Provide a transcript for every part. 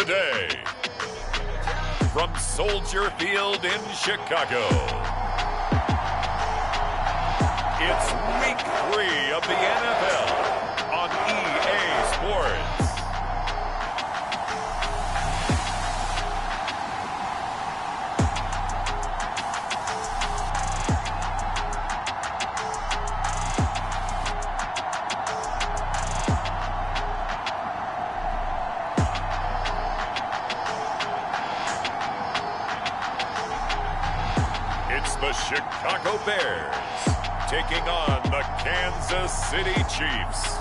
today. From Soldier Field in Chicago, it's Week 3 of the NFL on EA Sports. The Chicago Bears taking on the Kansas City Chiefs.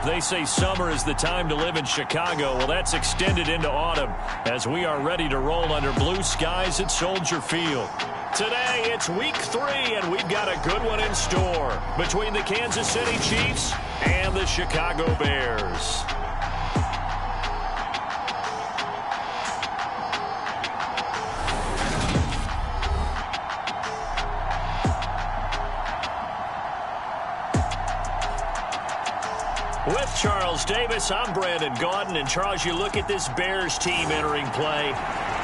They say summer is the time to live in Chicago. Well, that's extended into autumn as we are ready to roll under blue skies at Soldier Field. Today, it's Week 3, and we've got a good one in store between the Kansas City Chiefs and the Chicago Bears. With Charles Davis, I'm Brandon Gaudin. And Charles, you look at this Bears team entering play.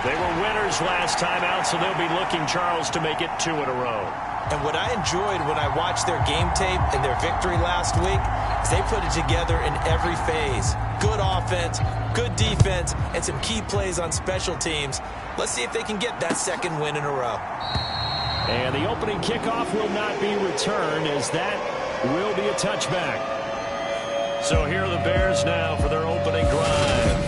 They were winners last time out, so they'll be looking, Charles, to make it 2 in a row. And what I enjoyed when I watched their game tape and their victory last week is they put it together in every phase. Good offense, good defense, and some key plays on special teams. Let's see if they can get that second win in a row. And the opening kickoff will not be returned, as that will be a touchback. So here are the Bears now for their opening drive.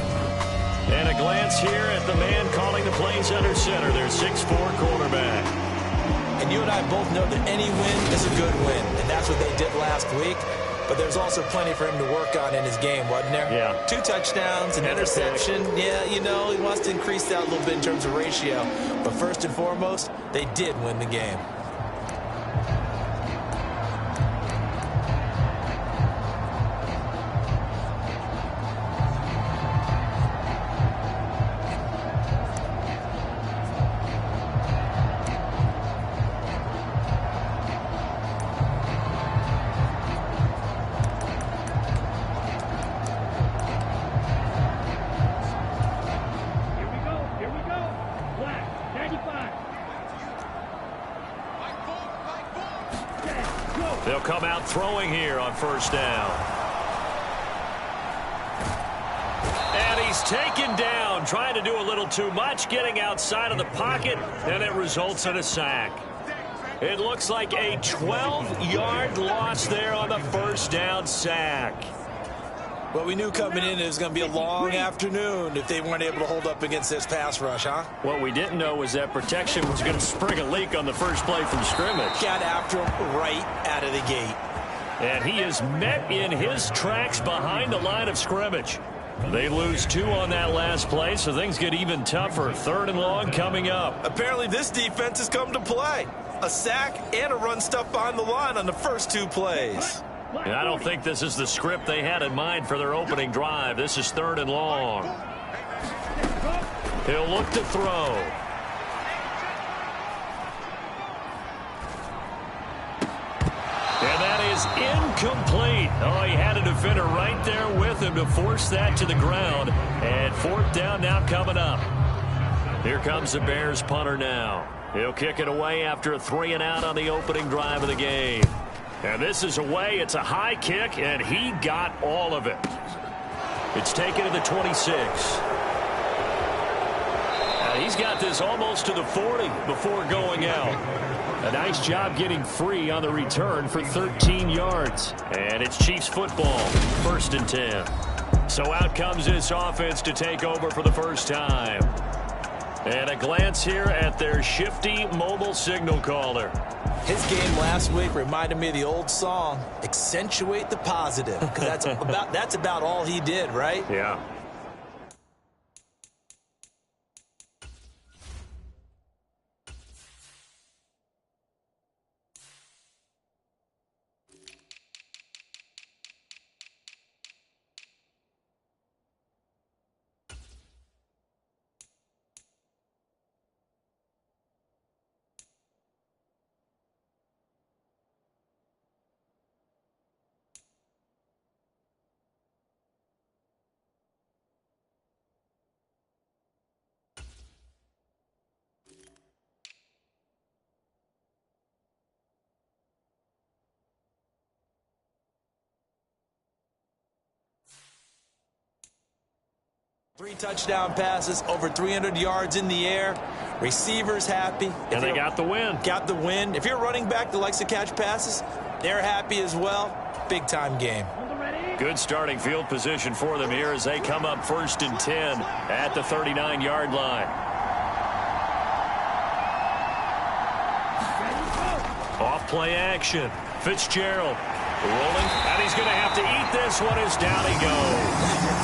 And a glance here at the man calling the plays under center, their 6'4" quarterback. And you and I both know that any win is a good win, and that's what they did last week. But there's also plenty for him to work on in his game, wasn't there? Yeah. 2 touchdowns, an interception. Yeah, you know, he wants to increase that a little bit in terms of ratio. But first and foremost, they did win the game. They'll come out throwing here on first down. And he's taken down, trying to do a little too much, getting outside of the pocket, and it results in a sack. It looks like a 12-yard loss there on the first down sack. Well, we knew coming in it was going to be a long afternoon if they weren't able to hold up against this pass rush, huh? What we didn't know was that protection was going to spring a leak on the first play from scrimmage. Got after him right out of the gate. And he is met in his tracks behind the line of scrimmage. They lose 2 on that last play, so things get even tougher. 3rd and long coming up. Apparently this defense has come to play. A sack and a run stuff behind the line on the first 2 plays. And I don't think this is the script they had in mind for their opening drive. This is 3rd and long. He'll look to throw. And that is incomplete. Oh, he had a defender right there with him to force that to the ground. And 4th down now coming up. Here comes the Bears punter now. He'll kick it away after a 3-and-out on the opening drive of the game. And this is away. It's a high kick, and he got all of it. It's taken to the 26. He's got this almost to the 40 before going out. A nice job getting free on the return for 13 yards. And it's Chiefs football, 1st and 10. So out comes this offense to take over for the first time. And a glance here at their shifty mobile signal caller. His game last week reminded me of the old song, accentuate the positive, because that's about all he did, right? Yeah. 3 touchdown passes, over 300 yards in the air. Receivers happy. And they got the win. Got the win. If you're a running back that likes to catch passes, they're happy as well. Big-time game. Good starting field position for them here as they come up 1st and 10 at the 39-yard line. Off play action. Fitzgerald rolling, and he's going to have to eat this one as down he goes.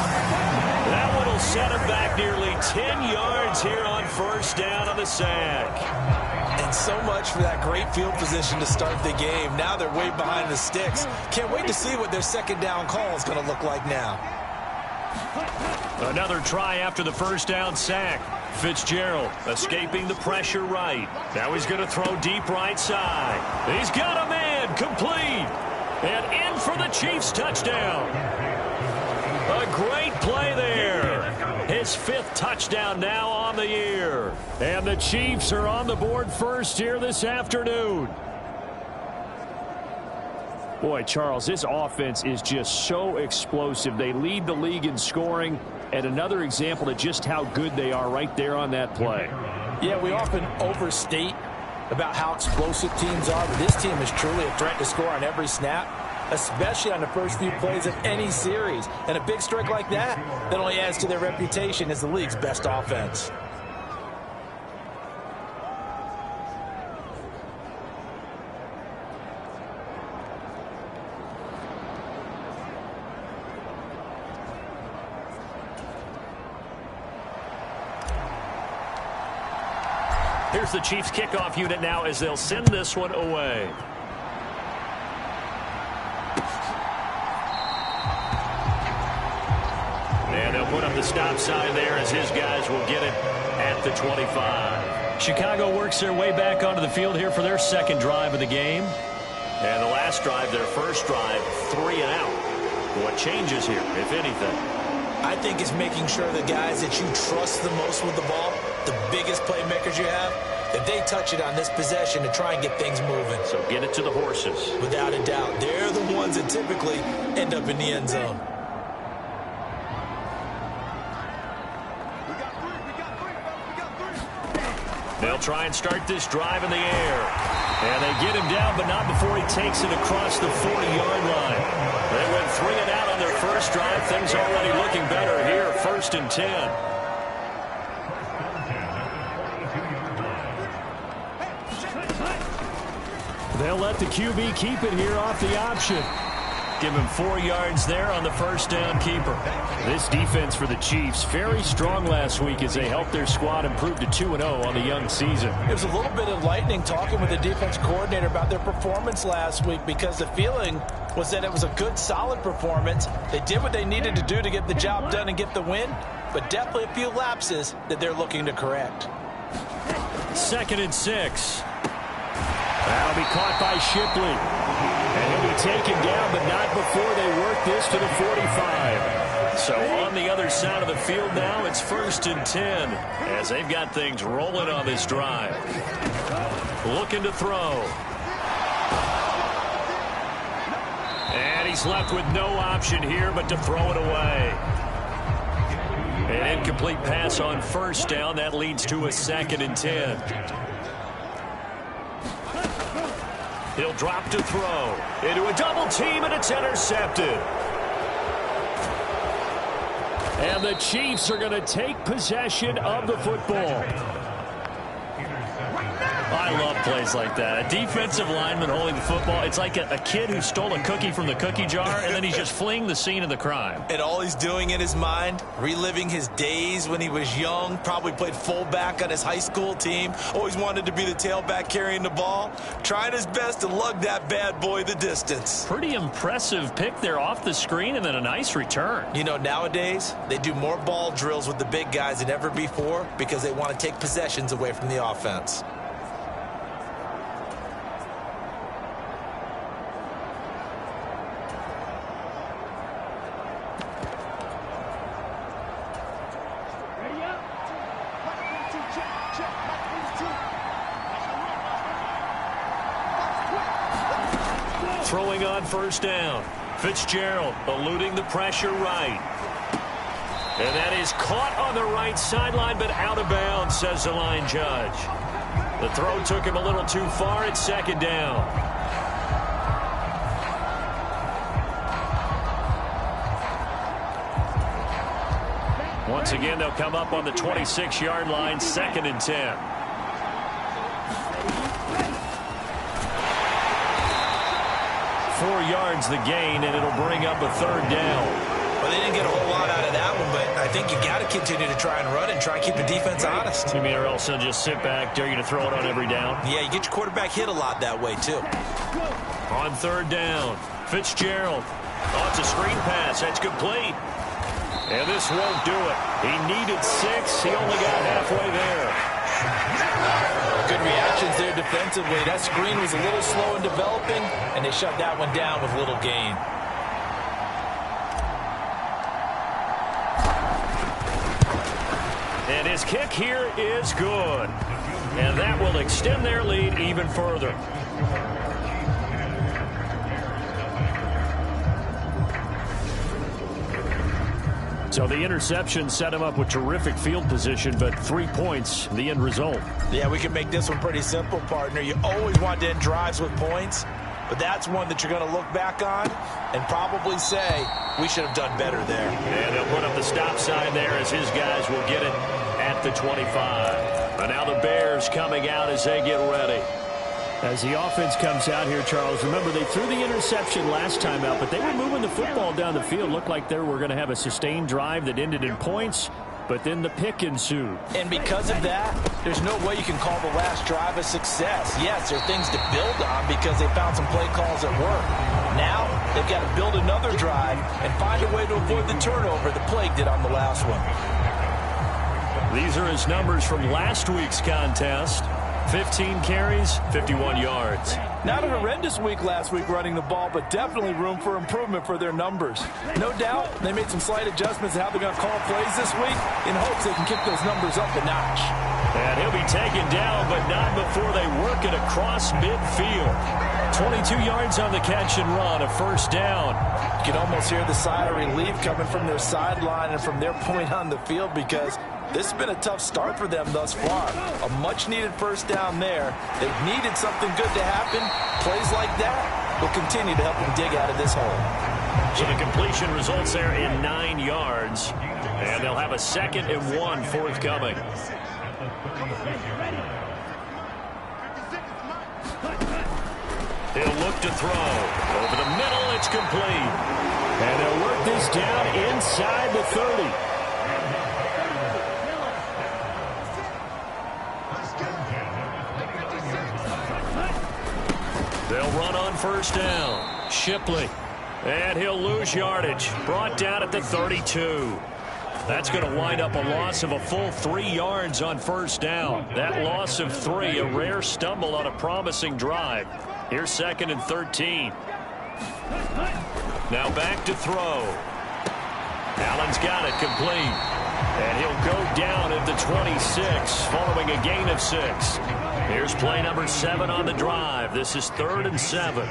That one will set him back nearly 10 yards here on 1st down on the sack. And so much for that great field position to start the game. Now they're way behind the sticks. Can't wait to see what their 2nd down call is going to look like now. Another try after the 1st down sack. Fitzgerald escaping the pressure right. Now he's going to throw deep right side. He's got a man complete. And in for the Chiefs touchdown. A great play there. His 5th touchdown now on the year. And the Chiefs are on the board first here this afternoon. Boy, Charles, this offense is just so explosive. They lead the league in scoring, and another example of just how good they are right there on that play. Yeah, we often overstate about how explosive teams are, but this team is truly a threat to score on every snap, especially on the first few plays of any series. And a big strike like that only adds to their reputation as the league's best offense. Here's the Chiefs kickoff unit now as they'll send this one away. And they'll put up the stop sign there as his guys will get it at the 25. Chicago works their way back onto the field here for their 2nd drive of the game. And the last drive, their 1st drive, 3 and out. What changes here, if anything? I think it's making sure the guys that you trust the most with the ball, the biggest playmakers you have, that they touch it on this possession to try and get things moving. So get it to the horses. Without a doubt. They're the ones that typically end up in the end zone. They'll try and start this drive in the air. And they get him down, but not before he takes it across the 40-yard line. They went 3 and out on their 1st drive. Things already looking better here, 1st and 10. They'll let the QB keep it here off the option. Give him 4 yards there on the 1st down keeper. This defense for the Chiefs, very strong last week as they helped their squad improve to 2-0 on the young season. It was a little bit of lightning talking with the defense coordinator about their performance last week because the feeling was that it was a good, solid performance. They did what they needed to do to get the job done and get the win, but definitely a few lapses that they're looking to correct. 2nd and 6. That'll be caught by Shipley. And he'll be taken down, but not before they work this to the 45. So on the other side of the field now, it's 1st and 10 as they've got things rolling on this drive. Looking to throw. And he's left with no option here but to throw it away. An incomplete pass on 1st down. That leads to a 2nd and 10. He'll drop to throw. Into a double team, and it's intercepted. And the Chiefs are going to take possession of the football. I love plays like that. A defensive lineman holding the football. It's like a kid who stole a cookie from the cookie jar, and then he's just fleeing the scene of the crime. And all he's doing in his mind, reliving his days when he was young, probably played fullback on his high school team, always wanted to be the tailback carrying the ball, trying his best to lug that bad boy the distance. Pretty impressive pick there off the screen, and then a nice return. You know, nowadays, they do more ball drills with the big guys than ever before because they want to take possessions away from the offense. Throwing on 1st down. Fitzgerald eluding the pressure right. And that is caught on the right sideline, but out of bounds, says the line judge. The throw took him a little too far. It's second down. Once again, they'll come up on the 26-yard line, 2nd and 10. Four yards the gain, and it'll bring up a 3rd down. Well, they didn't get a whole lot out of that one, but I think you got to continue to try and run and try and keep the defense honest. You mean, or else they'll just sit back, dare you to throw it on every down? Yeah, you get your quarterback hit a lot that way, too. On 3rd down, Fitzgerald. Oh, it's a screen pass. That's complete. And this won't do it. He needed 6. He only got halfway there. Good reactions there defensively. That screen was a little slow in developing, and they shut that one down with little gain. And his kick here is good. And that will extend their lead even further. So the interception set him up with terrific field position, but 3 points, the end result. Yeah, we can make this one pretty simple, partner. You always want to end drives with points, but that's one that you're going to look back on and probably say, we should have done better there. And he'll put up the stop sign there as his guys will get it at the 25. But now the Bears coming out as they get ready. As the offense comes out here, Charles, remember they threw the interception last time out, but they were moving the football down the field. Looked like they were going to have a sustained drive that ended in points, but then the pick ensued. And because of that, there's no way you can call the last drive a success. Yes, there are things to build on because they found some play calls that work. Now, they've got to build another drive and find a way to avoid the turnover the Plague did on the last one. These are his numbers from last week's contest. 15 carries, 51 yards. Not a horrendous week last week running the ball, but definitely room for improvement for their numbers. No doubt they made some slight adjustments to how they're going to call plays this week in hopes they can kick those numbers up a notch. And he'll be taken down, but not before they work it across midfield. 22 yards on the catch and run, a 1st down. You can almost hear the sigh of relief coming from their sideline and from their point on the field because this has been a tough start for them thus far. A much-needed 1st down there. They've needed something good to happen. Plays like that will continue to help them dig out of this hole. So the completion results there in 9 yards. And they'll have a 2nd and 1 forthcoming. He'll look to throw. Over the middle, it's complete. And they'll work this down inside the 30. They'll run on 1st down. Shipley. And he'll lose yardage. Brought down at the 32. That's going to wind up a loss of a full 3 yards on 1st down. That loss of 3, a rare stumble on a promising drive. Here's 2nd and 13. Now back to throw. Allen's got it complete. And he'll go down at the 26 following a gain of 6. Here's play number 7 on the drive. This is 3rd and 7.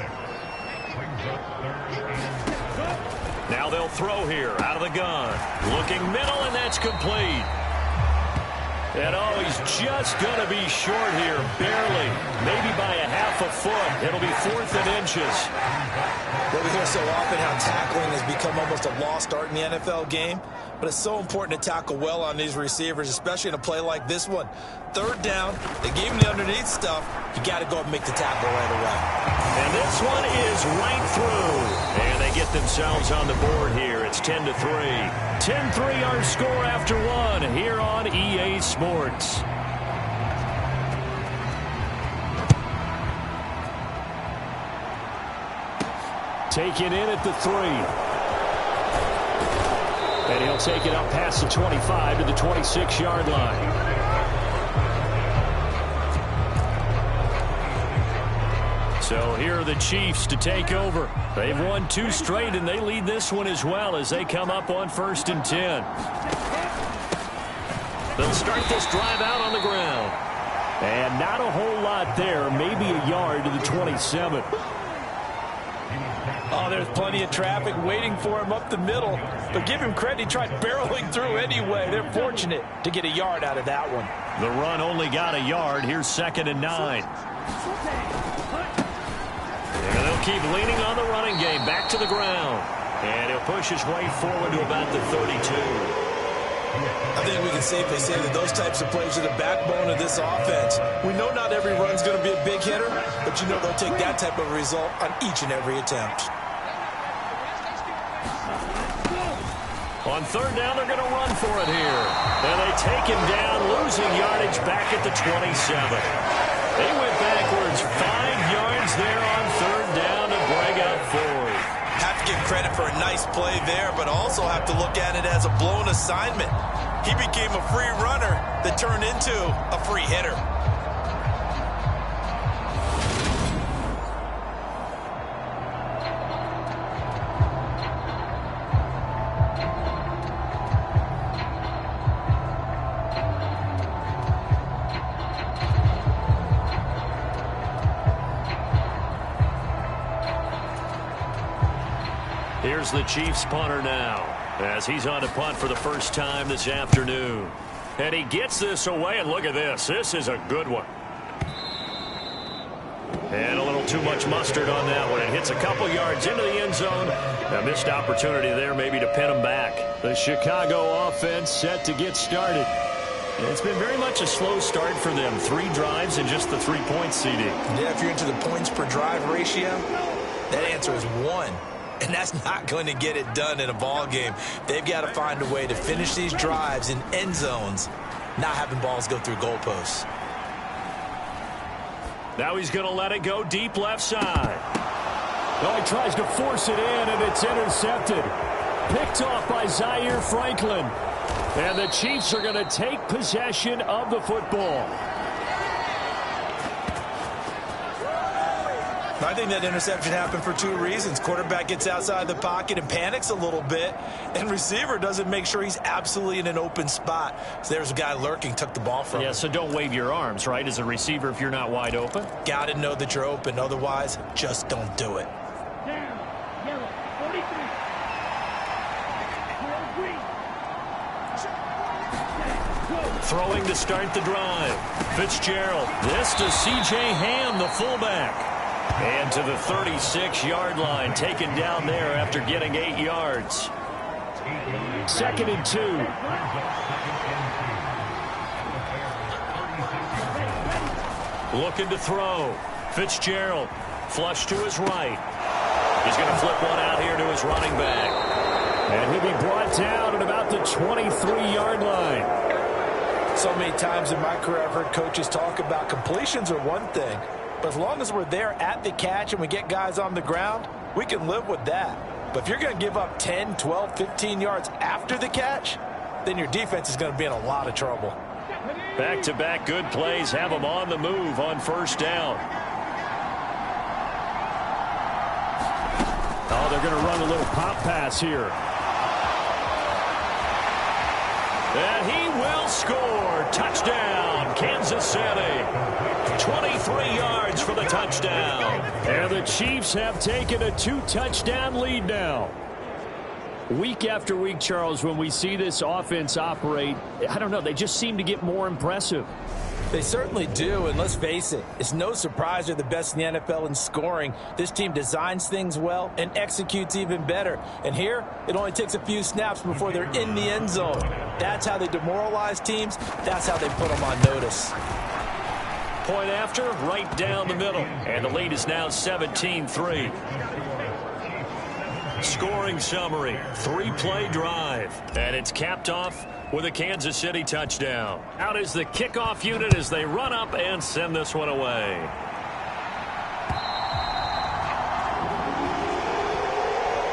Now they'll throw here out of the gun. Looking middle, and that's complete. And oh, he's just going to be short here, barely, maybe by a half a foot. It'll be 4th and inches. Well, we hear so often how tackling has become almost a lost art in the NFL game, but it's so important to tackle well on these receivers, especially in a play like this one. 3rd down, they gave him the underneath stuff. You got to go up and make the tackle right away. And this one is right through. And they get themselves on the board here. It's 10-3. 10-3 our score after 1 here on EA Sports. Taken in at the 3. And he'll take it up past the 25 to the 26-yard line. So here are the Chiefs to take over. They've won 2 straight, and they lead this one as well as they come up on 1st and 10. They'll start this drive out on the ground. And not a whole lot there, maybe a yard to the 27. Oh, there's plenty of traffic waiting for him up the middle. But give him credit, he tried barreling through anyway. They're fortunate to get a yard out of that one. The run only got a yard. Here's 2nd and 9. And they'll keep leaning on the running game. Back to the ground. And he'll push his way forward to about the 32. I think we can safely say that those types of plays are the backbone of this offense. We know not every run's going to be a big hitter, but you know they'll take that type of result on each and every attempt. On 3rd down, they're going to run for it here. And they take him down, losing yardage back at the 27. They went backwards 5 yards there on 3rd down to bring up 4th. Have to give credit for a nice play there, but also have to look at it as a blown assignment. He became a free runner that turned into a free hitter. Here's the Chiefs punter now, as he's on to punt for the first time this afternoon. And he gets this away, and look at this. This is a good one. And a little too much mustard on that one. It hits a couple yards into the end zone. A missed opportunity there maybe to pin him back. The Chicago offense set to get started. And it's been very much a slow start for them. 3 drives and just the 3 points, CD. Yeah, if you're into the points per drive ratio, that answer is 1. And that's not going to get it done in a ball game. They've got to find a way to finish these drives in end zones, not having balls go through goalposts. Now he's going to let it go deep left side. Well, he tries to force it in, and it's intercepted. Picked off by Zaire Franklin. And the Chiefs are going to take possession of the football. I think that interception happened for 2 reasons. Quarterback gets outside the pocket and panics a little bit, and receiver doesn't make sure he's absolutely in an open spot. So there's a guy lurking, took the ball from him. Yeah, so don't wave your arms, right, as a receiver if you're not wide open? Got to know that you're open. Otherwise, just don't do it. Throwing to start the drive. Fitzgerald. This to C.J. Ham, the fullback. And to the 36-yard line, taken down there after getting 8 yards. 2nd and 2. Looking to throw. Fitzgerald, flush to his right. He's going to flip one out here to his running back. And he'll be brought down at about the 23-yard line. So many times in my career I've heard coaches talk about completions are one thing. But as long as we're there at the catch and we get guys on the ground, we can live with that. But if you're going to give up 10, 12, 15 yards after the catch, then your defense is going to be in a lot of trouble. Back-to-back good plays have them on the move on 1st down. Oh, they're going to run a little pop pass here. And he will score. Touchdown, Kansas City. 23 yards for the touchdown. And the Chiefs have taken a 2-touchdown lead now. Week after week, Charles, when we see this offense operate, I don't know, they just seem to get more impressive. They certainly do, and let's face it, it's no surprise they're the best in the NFL in scoring. This team designs things well and executes even better. And here, it only takes a few snaps before they're in the end zone. That's how they demoralize teams. That's how they put them on notice. Point after, right down the middle. And the lead is now 17-3. Scoring summary, 3-play drive. And it's capped off with a Kansas City touchdown. Out is the kickoff unit as they run up and send this one away.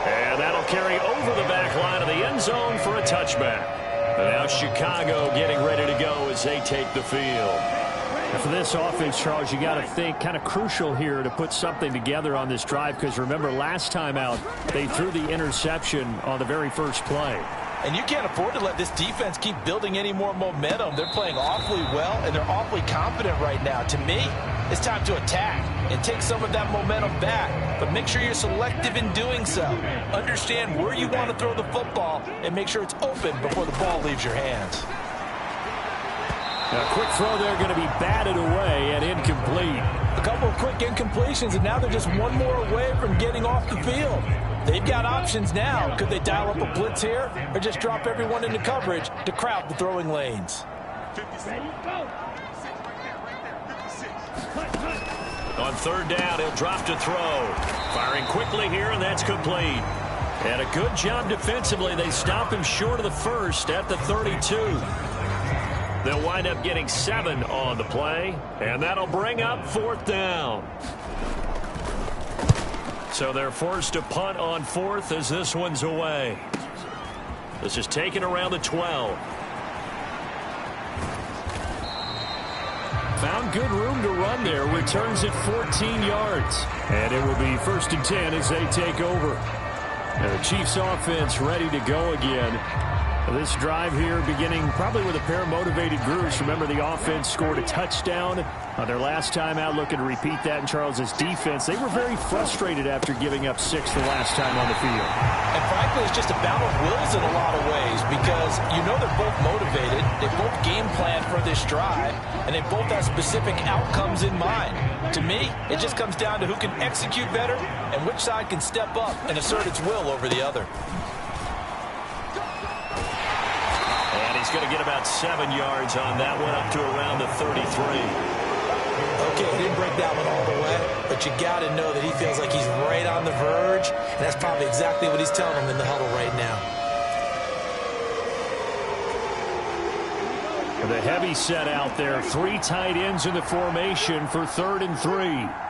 And that'll carry over the back line of the end zone for a touchback. And now Chicago getting ready to go as they take the field. And for this offense, Charles, you got to think kind of crucial here to put something together on this drive, because remember last time out they threw the interception on the very first play. And you can't afford to let this defense keep building any more momentum. They're playing awfully well, and they're awfully confident right now. To me, it's time to attack and take some of that momentum back. But make sure you're selective in doing so. Understand where you want to throw the football and make sure it's open before the ball leaves your hands. A quick throw there going to be batted away and incomplete. A couple of quick incompletions, and now they're just one more away from getting off the field. They've got options now. Could they dial up a blitz here or just drop everyone into coverage to crowd the throwing lanes? On third down, he'll drop to throw. Firing quickly here, and that's complete. And a good job defensively. They stop him short of the first at the 32. They'll wind up getting 7 on the play, and that'll bring up fourth down. So they're forced to punt on fourth as this one's away. This is taken around the 12. Found good room to run there. Returns at 14 yards. And it will be 1st and 10 as they take over. And the Chiefs offense ready to go again. This drive here beginning probably with a pair of motivated groups. Remember, the offense scored a touchdown on their last time out. Looking to repeat that in Charles's defense. They were very frustrated after giving up 6 the last time on the field. And frankly, it's just a battle of wills in a lot of ways because you know they're both motivated. They both game plan for this drive, and they both have specific outcomes in mind. To me, it just comes down to who can execute better and which side can step up and assert its will over the other. He's going to get about 7 yards on that one, up to around the 33. Okay, he didn't break that one all the way, but you got to know that he feels like he's right on the verge, and that's probably exactly what he's telling them in the huddle right now. The heavy set out there, 3 tight ends in the formation for 3rd and 3.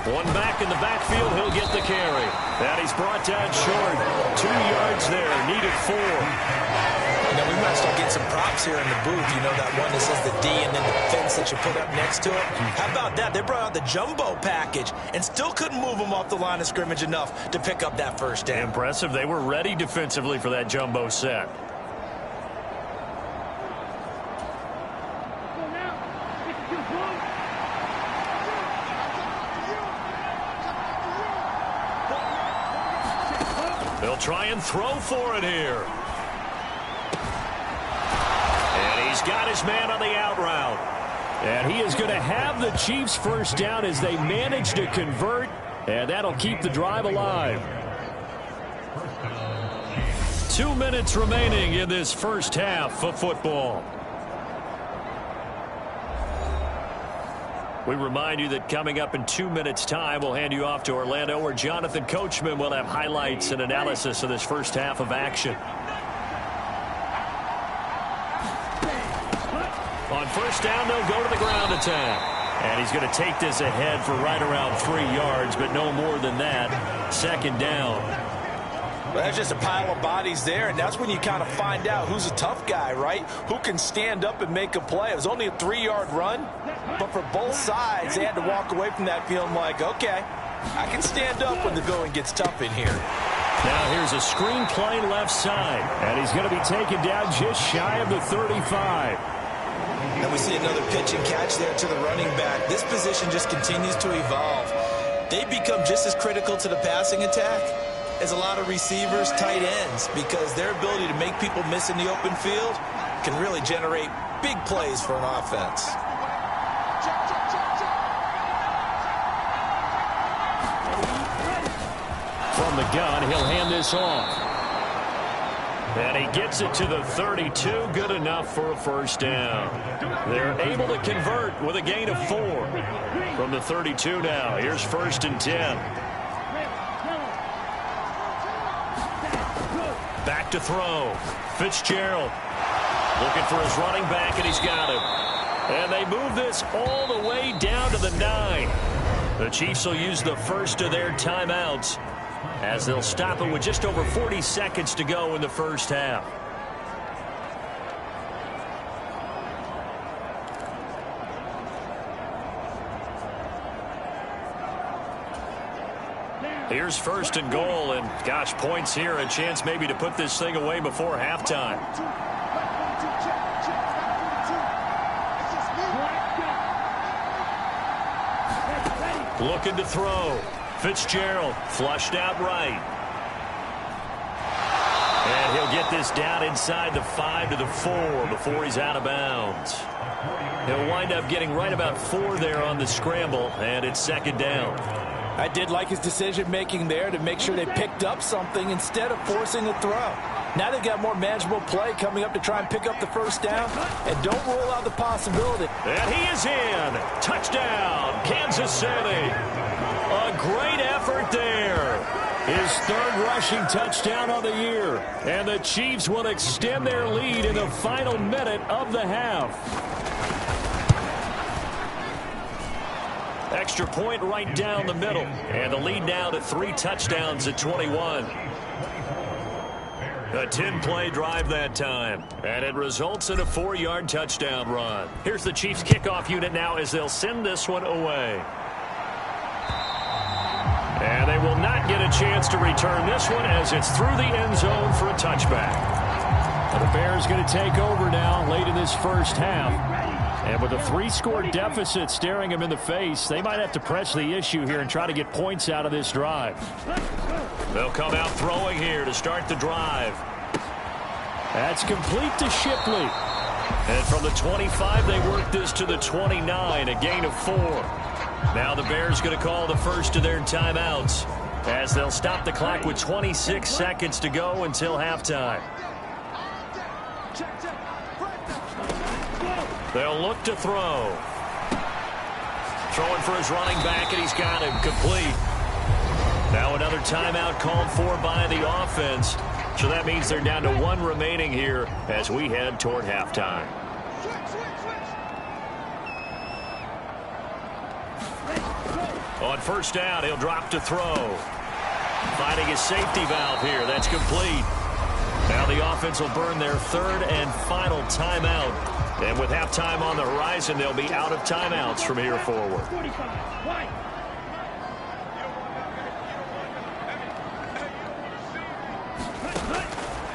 One back in the backfield, he'll get the carry. And he's brought down short. 2 yards there, needed 4. You know, we might start getting some props here in the booth. You know that one that says the D and then the fence that you put up next to it? How about that? They brought out the jumbo package and still couldn't move them off the line of scrimmage enough to pick up that first down. Impressive. They were ready defensively for that jumbo set. They'll try and throw for it here. And he's got his man on the out route. And he is going to have the Chiefs first down as they manage to convert. And that'll keep the drive alive. 2 minutes remaining in this first half of football. We remind you that coming up in 2 minutes' time, we'll hand you off to Orlando, where Jonathan Coachman will have highlights and analysis of this first half of action. On first down, they'll go to the ground attack. And he's going to take this ahead for right around 3 yards, but no more than that. 2nd down. Well, that's just a pile of bodies there, and that's when you kind of find out who's a tough guy, right? Who can stand up and make a play. It was only a 3-yard run, but for both sides, they had to walk away from that feeling like, okay, I can stand up when the going gets tough in here. Now here's a screen play left side, and he's going to be taken down just shy of the 35. And we see another pitch and catch there to the running back. This position just continues to evolve. They become just as critical to the passing attack as a lot of receivers, tight ends, because their ability to make people miss in the open field can really generate big plays for an offense. From the gun, he'll hand this off. And he gets it to the 32, good enough for a first down. They're able to convert with a gain of 4. From the 32 now, here's 1st and 10. Back to throw. Fitzgerald looking for his running back, and he's got him. And they move this all the way down to the 9. The Chiefs will use the first of their timeouts as they'll stop it with just over 40 seconds to go in the first half. Here's 1st and goal, and gosh, points here, a chance maybe to put this thing away before halftime. Looking to throw. Fitzgerald flushed out right. And he'll get this down inside the 5 to the 4 before he's out of bounds. He'll wind up getting right about 4 there on the scramble, and it's second down. I did like his decision-making there to make sure they picked up something instead of forcing a throw. Now they've got more manageable play coming up to try and pick up the first down, and don't rule out the possibility. And he is in. Touchdown, Kansas City. A great effort there. His third rushing touchdown of the year. And the Chiefs will extend their lead in the final minute of the half. Extra point right down the middle. And the lead now to 3 touchdowns at 21. A 10-play drive that time. And it results in a 4-yard touchdown run. Here's the Chiefs kickoff unit now as they'll send this one away. And they will not get a chance to return this one as it's through the end zone for a touchback. Well, the Bears going to take over now late in this first half. And with a 3-score deficit staring them in the face, they might have to press the issue here and try to get points out of this drive. They'll come out throwing here to start the drive. That's complete to Shipley. And from the 25, they work this to the 29, a gain of 4. Now the Bears going to call the first of their timeouts as they'll stop the clock with 26 seconds to go until halftime. They'll look to throw. Throwing for his running back, and he's got him complete. Now another timeout called for by the offense. So that means they're down to 1 remaining here as we head toward halftime. On first down, he'll drop to throw. Finding his safety valve here. That's complete. Now the offense will burn their 3rd and final timeout. And with halftime on the horizon, they'll be out of timeouts from here forward.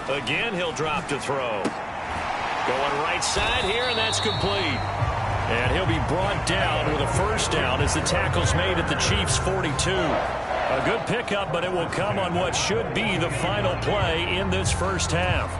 Again, he'll drop to throw. Going right side here, and that's complete. And he'll be brought down with a first down as the tackle's made at the Chiefs' 42. A good pickup, but it will come on what should be the final play in this first half.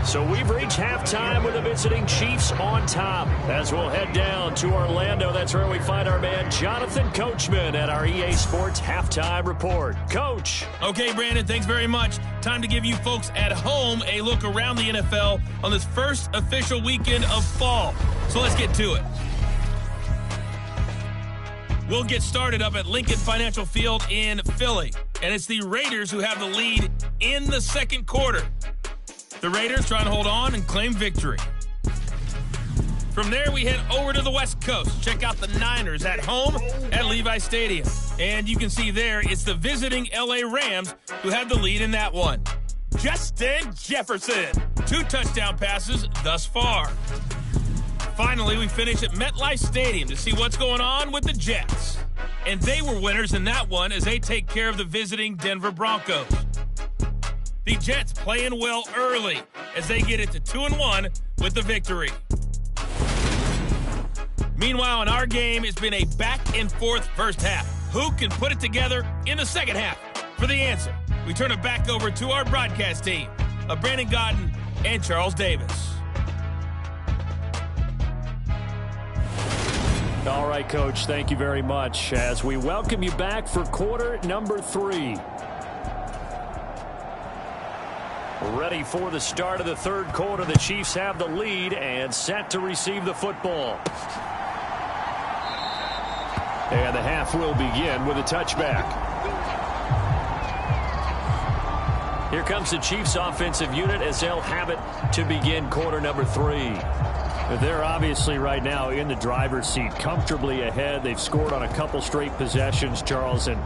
So we've reached halftime with the visiting Chiefs on top. As we'll head down to Orlando, that's where we find our man Jonathan Coachman at our EA Sports Halftime Report. Coach. Okay, Brandon, thanks very much. Time to give you folks at home a look around the NFL on this first official weekend of fall. So let's get to it. We'll get started up at Lincoln Financial Field in Philly. And it's the Raiders who have the lead in the second quarter. The Raiders trying to hold on and claim victory. From there, we head over to the West Coast. Check out the Niners at home at Levi Stadium. And you can see there, it's the visiting LA Rams who have the lead in that one. Justin Jefferson, 2 touchdown passes thus far. Finally, we finish at MetLife Stadium to see what's going on with the Jets. And they were winners in that one as they take care of the visiting Denver Broncos. The Jets playing well early as they get it to 2-1 with the victory. Meanwhile, in our game, it's been a back-and-forth first half. Who can put it together in the second half? For the answer, we turn it back over to our broadcast team of Brandon Godden and Charles Davis. All right, Coach, thank you very much as we welcome you back for quarter number 3. Ready for the start of the third quarter. The Chiefs have the lead and set to receive the football. And the half will begin with a touchback. Here comes the Chiefs offensive unit as they'll have it to begin quarter number 3. They're obviously right now in the driver's seat, comfortably ahead. They've scored on a couple straight possessions, Charles. And,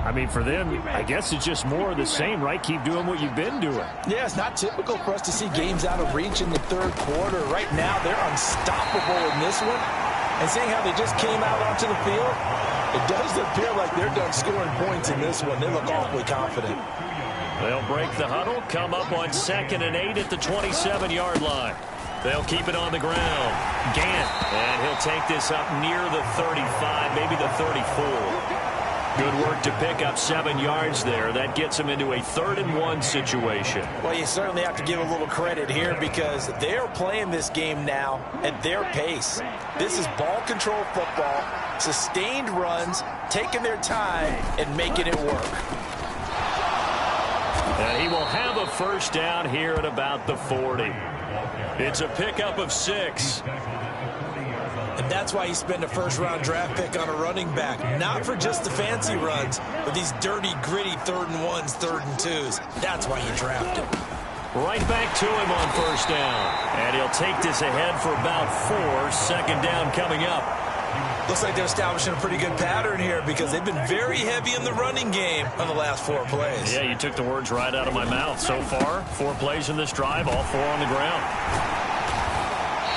I mean, for them, I guess it's just more of the same, right? Keep doing what you've been doing. Yeah, it's not typical for us to see games out of reach in the third quarter. Right now, they're unstoppable in this one. And seeing how they just came out onto the field, it does appear like they're done scoring points in this one. They look awfully confident. They'll break the huddle, come up on 2nd and 8 at the 27-yard line. They'll keep it on the ground. Gant, and he'll take this up near the 35, maybe the 34. Good work to pick up 7 yards there. That gets him into a 3rd-and-1 situation. Well, you certainly have to give a little credit here because they're playing this game now at their pace. This is ball control football, sustained runs, taking their time, and making it work. And he will have a first down here at about the 40. It's a pickup of 6. And that's why you spend a first-round draft pick on a running back. Not for just the fancy runs, but these dirty, gritty 3rd-and-1s, 3rd-and-2s. That's why you draft him. Right back to him on first down. And he'll take this ahead for about 4. 2nd down coming up. Looks like they're establishing a pretty good pattern here because they've been very heavy in the running game on the last 4 plays. Yeah, you took the words right out of my mouth. So far, 4 plays in this drive, all 4 on the ground.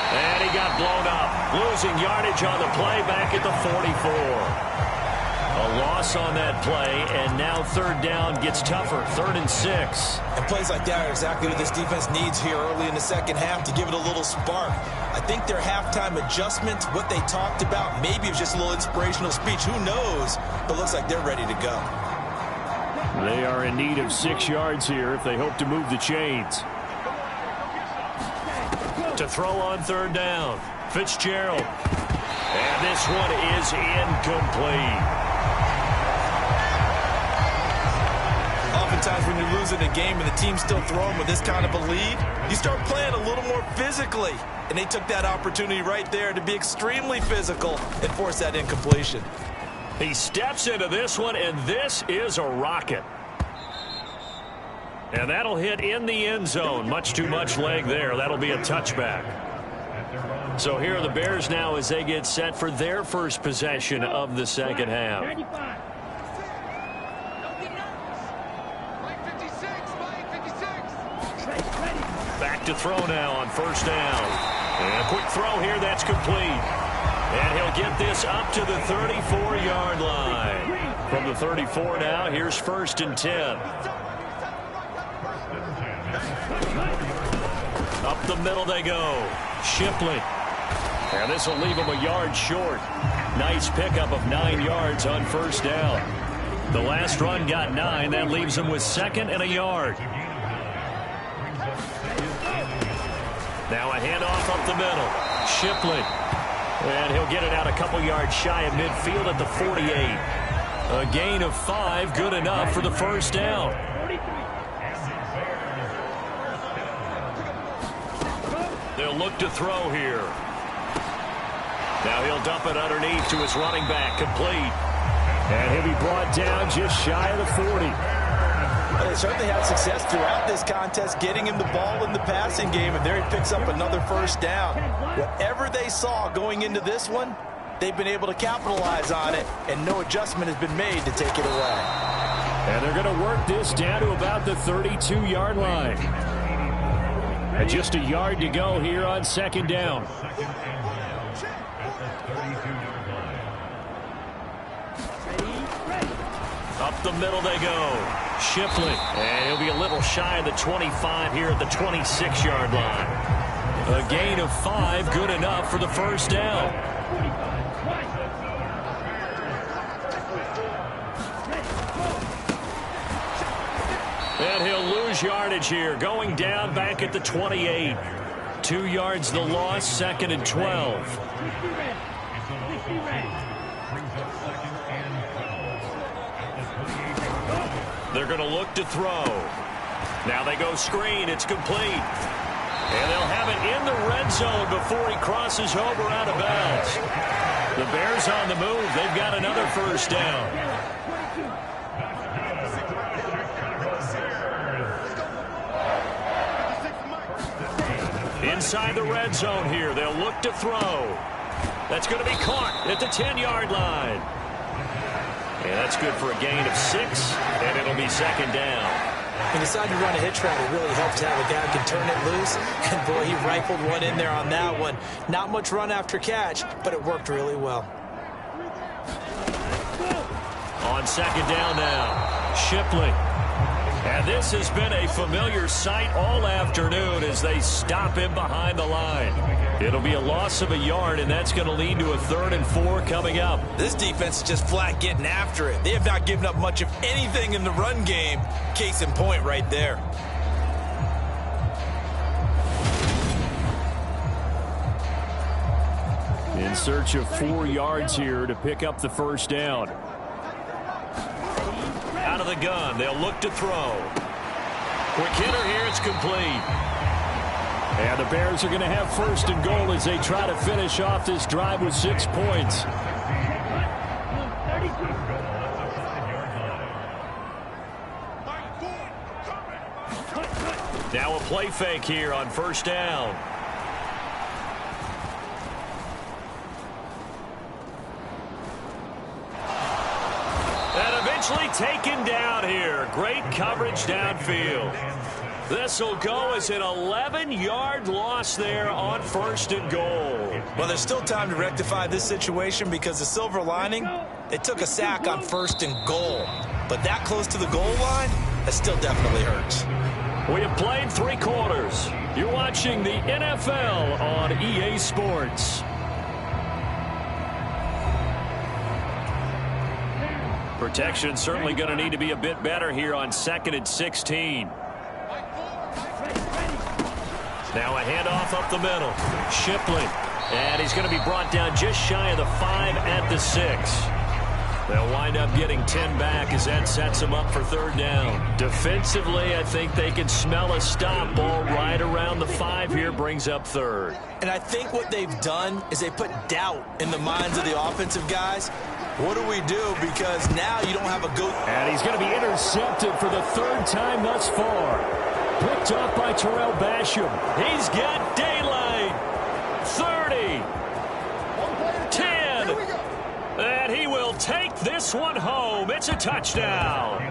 And he got blown up, losing yardage on the play back at the 44. A loss on that play, and now 3rd down gets tougher, 3rd and 6. And plays like that are exactly what this defense needs here early in the second half to give it a little spark. I think their halftime adjustments, what they talked about, maybe it was just a little inspirational speech. Who knows? But looks like they're ready to go. They are in need of 6 yards here if they hope to move the chains. To throw on 3rd down, Fitzgerald. And this one is incomplete. Oftentimes when you're losing a game and the team's still throwing with this kind of a lead, you start playing a little more physically. And they took that opportunity right there to be extremely physical and force that incompletion. He steps into this one, and this is a rocket. And that'll hit in the end zone. Much too much leg there. That'll be a touchback. So here are the Bears now as they get set for their first possession of the second half. Back to throw now on first down. And a quick throw here, that's complete. And he'll get this up to the 34-yard line. From the 34 now, here's 1st and 10. Up the middle they go. Shipley. And this will leave him a yard short. Nice pickup of 9 yards on first down. The last run got 9. That leaves him with 2nd and a yard. Now a handoff up the middle. Shipley. And he'll get it out a couple yards shy of midfield at the 48. A gain of 5, good enough for the first down. They'll look to throw here. Now he'll dump it underneath to his running back, complete. And he'll be brought down just shy of the 40. Well, they certainly had success throughout this contest, getting him the ball in the passing game, and there he picks up another first down. Whatever they saw going into this one, they've been able to capitalize on it, and no adjustment has been made to take it away. And they're going to work this down to about the 32-yard line. And just a yard to go here on 2nd down. Up the middle they go. Shipley. And he'll be a little shy of the 25 here at the 26-yard line. A gain of 5, good enough for the first down. And he'll lose yardage here, going down back at the 28. 2 yards the loss, 2nd and 12. They're going to look to throw. Now they go screen. It's complete. And they'll have it in the red zone before he crosses over out of bounds. The Bears on the move. They've got another first down. Inside the red zone here. They'll look to throw. That's going to be caught at the 10-yard line. And that's good for a gain of 6, and it'll be 2nd down. When you decide to run a hitch route, it really helps to have a guy who can turn it loose. And, boy, he rifled one in there on that one. Not much run after catch, but it worked really well. On 2nd down now, Shipley. And this has been a familiar sight all afternoon as they stop him behind the line. It'll be a loss of a yard, and that's going to lead to a 3rd and 4 coming up. This defense is just flat getting after it. They have not given up much of anything in the run game. Case in point right there. In search of 4 yards here to pick up the first down. Out of the gun, they'll look to throw. Quick hitter here, it's complete. And the Bears are going to have 1st and goal as they try to finish off this drive with 6 points. Now a play fake here on 1st down. Taken down here. Great coverage downfield. This will go as an 11-yard loss there on 1st and goal. Well, there's still time to rectify this situation because the silver lining, they took a sack on 1st and goal. But that close to the goal line, that still definitely hurts. We have played 3 quarters. You're watching the NFL on EA Sports. Protection certainly going to need to be a bit better here on 2nd and 16. Now a handoff up the middle. Shipley. And he's going to be brought down just shy of the 5 at the 6. They'll wind up getting 10 back as that sets them up for 3rd down. Defensively, I think they can smell a stop ball right around the 5 here, brings up 3rd. And I think what they've done is they put doubt in the minds of the offensive guys. What do we do? Because now you don't have a go. And he's going to be intercepted for the 3rd time thus far. Picked up by Terrell Basham. He's got daylight. 30. 10. And he will take this one home. It's a touchdown.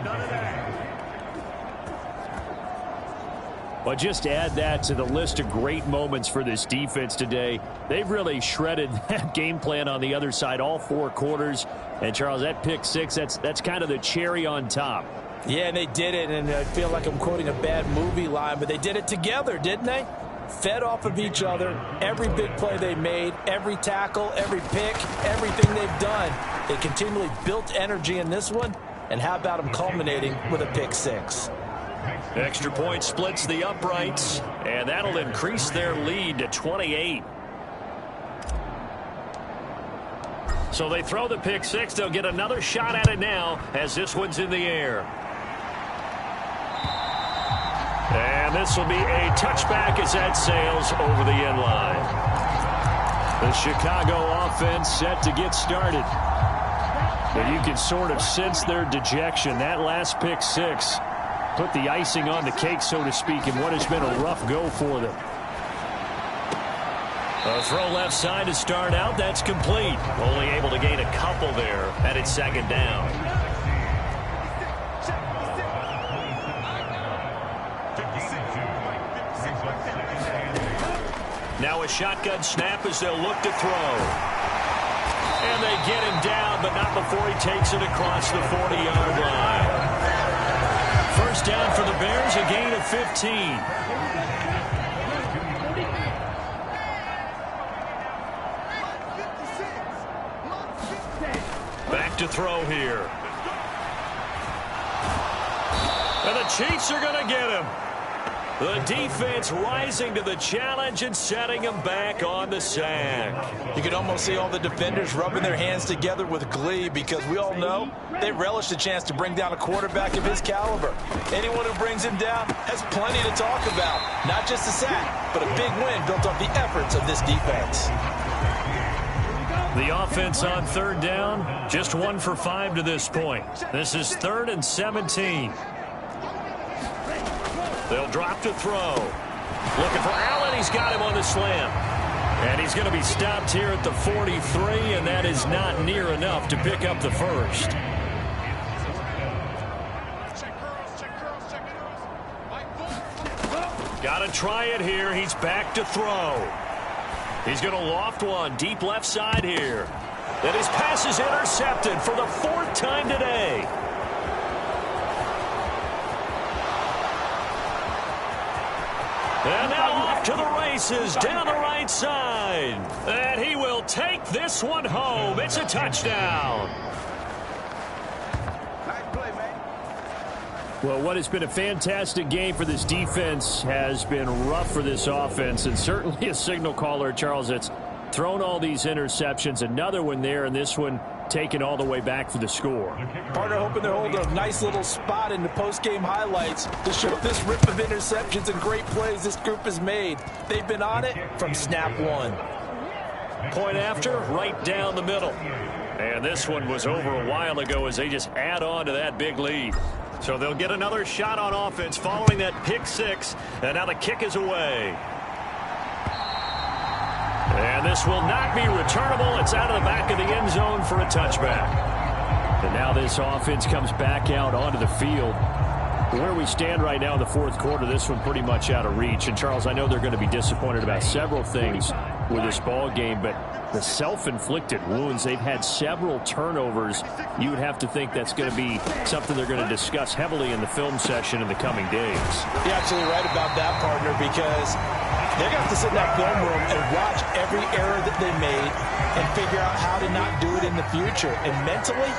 But just to add that to the list of great moments for this defense today, they've really shredded that game plan on the other side all 4 quarters. And, Charles, that pick 6, that's kind of the cherry on top. Yeah, and they did it, and I feel like I'm quoting a bad movie line, but they did it together, didn't they? Fed off of each other, every big play they made, every tackle, every pick, everything they've done. They continually built energy in this one, and how about them culminating with a pick 6? Extra point splits the uprights, and that'll increase their lead to 28. So they throw the pick 6. They'll get another shot at it now as this one's in the air. And this will be a touchback as that sails over the end line. The Chicago offense set to get started. But you can sort of sense their dejection. That last pick 6 put the icing on the cake, so to speak, in what has been a rough go for them. A throw left side to start out. That's complete. Only able to gain a couple there. Headed 2nd down. Now a shotgun snap as they'll look to throw. And they get him down, but not before he takes it across the 40-yard line. 1st down for the Bears, a gain of 15. Back to throw here. And the Chiefs are going to get him. The defense rising to the challenge and setting him back on the sack. You can almost see all the defenders rubbing their hands together with glee because we all know they relish the chance to bring down a quarterback of his caliber. Anyone who brings him down has plenty to talk about. Not just a sack, but a big win built off the efforts of this defense. The offense on 3rd down, just 1 for 5 to this point. This is 3rd and 17. They'll drop to throw. Looking for Allen. He's got him on the slam. And he's going to be stopped here at the 43, and that is not near enough to pick up the first. Got to try it here. He's back to throw. He's going to loft one deep left side here. And his pass is intercepted for the 4th time today. And now off to the races down the right side. And he will take this one home. It's a touchdown. Well, what has been a fantastic game for this defense has been rough for this offense, and certainly a signal caller, Charles, that's thrown all these interceptions. Another one there, and this one taken all the way back for the score. Partner hoping they're holding a nice little spot in the post-game highlights to show this rip of interceptions and great plays this group has made. They've been on it from snap one. Point after, right down the middle. And this one was over a while ago as they just add on to that big lead. So they'll get another shot on offense following that pick six. And now the kick is away. And this will not be returnable. It's out of the back of the end zone for a touchback. And now this offense comes back out onto the field. Where we stand right now in the fourth quarter, this one pretty much out of reach. And, Charles, I know they're going to be disappointed about several things with this ball game, but the self-inflicted wounds, they've had several turnovers. You would have to think that's going to be something they're going to discuss heavily in the film session in the coming days. You're absolutely right about that, partner, because they're going to have to sit in that film room and watch every error that they made and figure out how to not do it in the future. And mentally,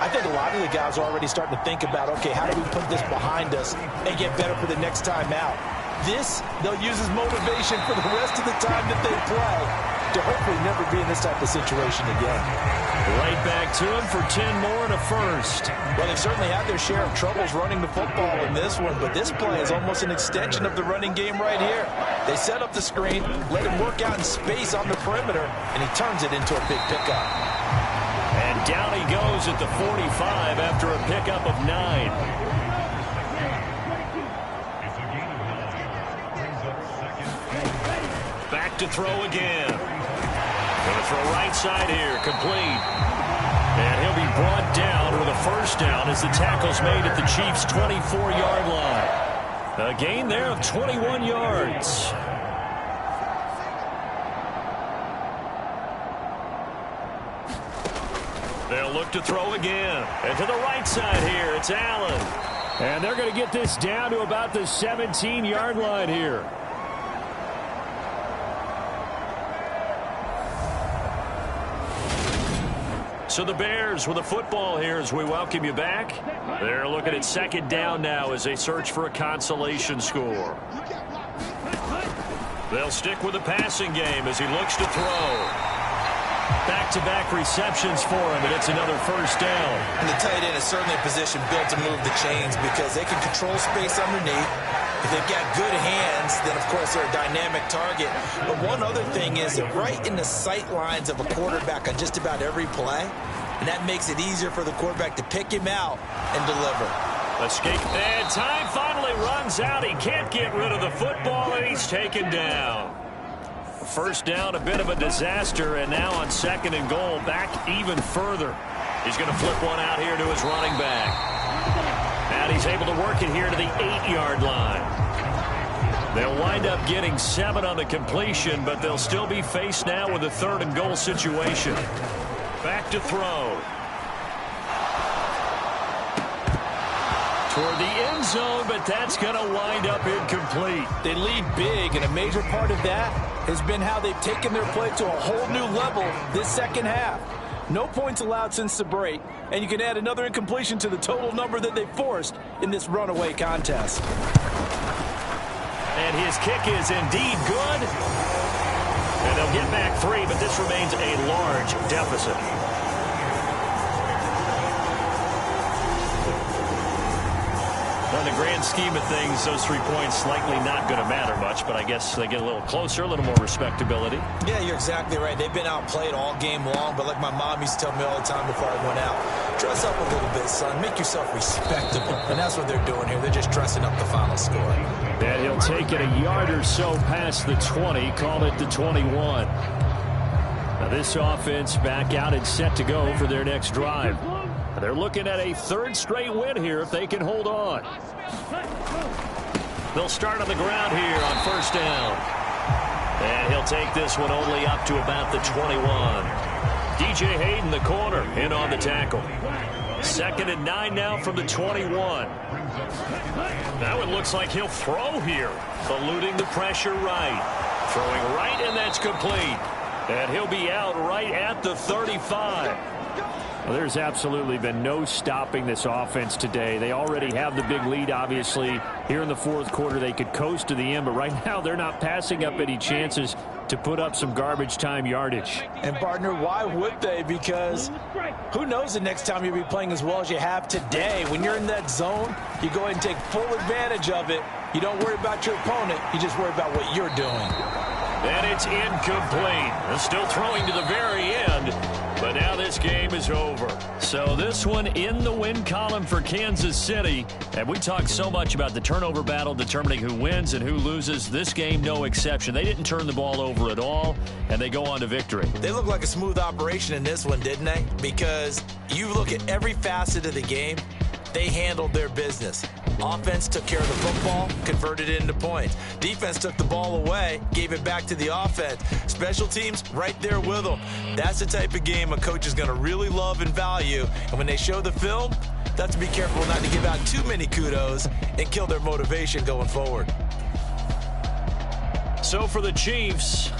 I think a lot of the guys are already starting to think about, okay, how do we put this behind us and get better for the next time out? This, they'll use as motivation for the rest of the time that they play to hopefully never be in this type of situation again. Right back to him for 10 more and a first. Well, they've certainly had their share of troubles running the football in this one, but this play is almost an extension of the running game right here. They set up the screen, let him work out in space on the perimeter, and he turns it into a big pickup. And down he goes at the 45 after a pickup of 9. Back to throw again. Going to throw right side here, complete. And he'll be brought down with a first down as the tackle's made at the Chiefs' 24-yard line. A gain there of 21 yards. They'll look to throw again. And to the right side here, it's Allen. And they're going to get this down to about the 17-yard line here. So the Bears with a football here as we welcome you back. They're looking at second down now as they search for a consolation score. They'll stick with the passing game as he looks to throw. Back-to-back receptions for him, and it's another first down. And the tight end is certainly a position built to move the chains because they can control space underneath. If they've got good hands, then, of course, they're a dynamic target. But one other thing is they're right in the sight lines of a quarterback on just about every play, and that makes it easier for the quarterback to pick him out and deliver. Escape, and time finally runs out. He can't get rid of the football, and he's taken down. First down, a bit of a disaster, and now on second and goal, back even further. He's going to flip one out here to his running back. And he's able to work it here to the 8-yard line. They'll wind up getting 7 on the completion, but they'll still be faced now with a third and goal situation. Back to throw. Toward the end zone, but that's going to wind up incomplete. They lead big, and a major part of that has been how they've taken their play to a whole new level this second half. No points allowed since the break, and you can add another incompletion to the total number that they forced in this runaway contest. And his kick is indeed good. And they'll get back 3, but this remains a large deficit. In the grand scheme of things, those 3 points likely not going to matter much, but I guess they get a little closer, a little more respectability. Yeah, you're exactly right. They've been outplayed all game long, but like my mom used to tell me all the time before I went out, dress up a little bit, son. Make yourself respectable. And that's what they're doing here. They're just dressing up the final score. And he'll take it a yard or so past the 20, call it the 21. Now this offense back out and set to go for their next drive. They're looking at a third straight win here if they can hold on. They'll start on the ground here on first down. And he'll take this one only up to about the 21. DJ Hayden, the corner, in on the tackle. 2nd and 9 now from the 21. Now it looks like he'll throw here. Eluding the pressure right. Throwing right, and that's complete. And he'll be out right at the 35. Well, there's absolutely been no stopping this offense today. They already have the big lead, obviously. Here in the fourth quarter, they could coast to the end, but right now they're not passing up any chances to put up some garbage time yardage. And, partner, why would they? Because who knows the next time you'll be playing as well as you have today. When you're in that zone, you go ahead and take full advantage of it. You don't worry about your opponent. You just worry about what you're doing. And it's incomplete. They're still throwing to the very end, but now this game is over. So this one in the win column for Kansas City. And we talked so much about the turnover battle determining who wins and who loses. This game, no exception. They didn't turn the ball over at all, and they go on to victory. They look like a smooth operation in this one, didn't they? Because you look at every facet of the game, they handled their business. Offense took care of the football, converted it into points. Defense took the ball away, gave it back to the offense. Special teams right there with them. That's the type of game a coach is going to really love and value. And when they show the film, that's to be careful not to give out too many kudos and kill their motivation going forward. So for the Chiefs,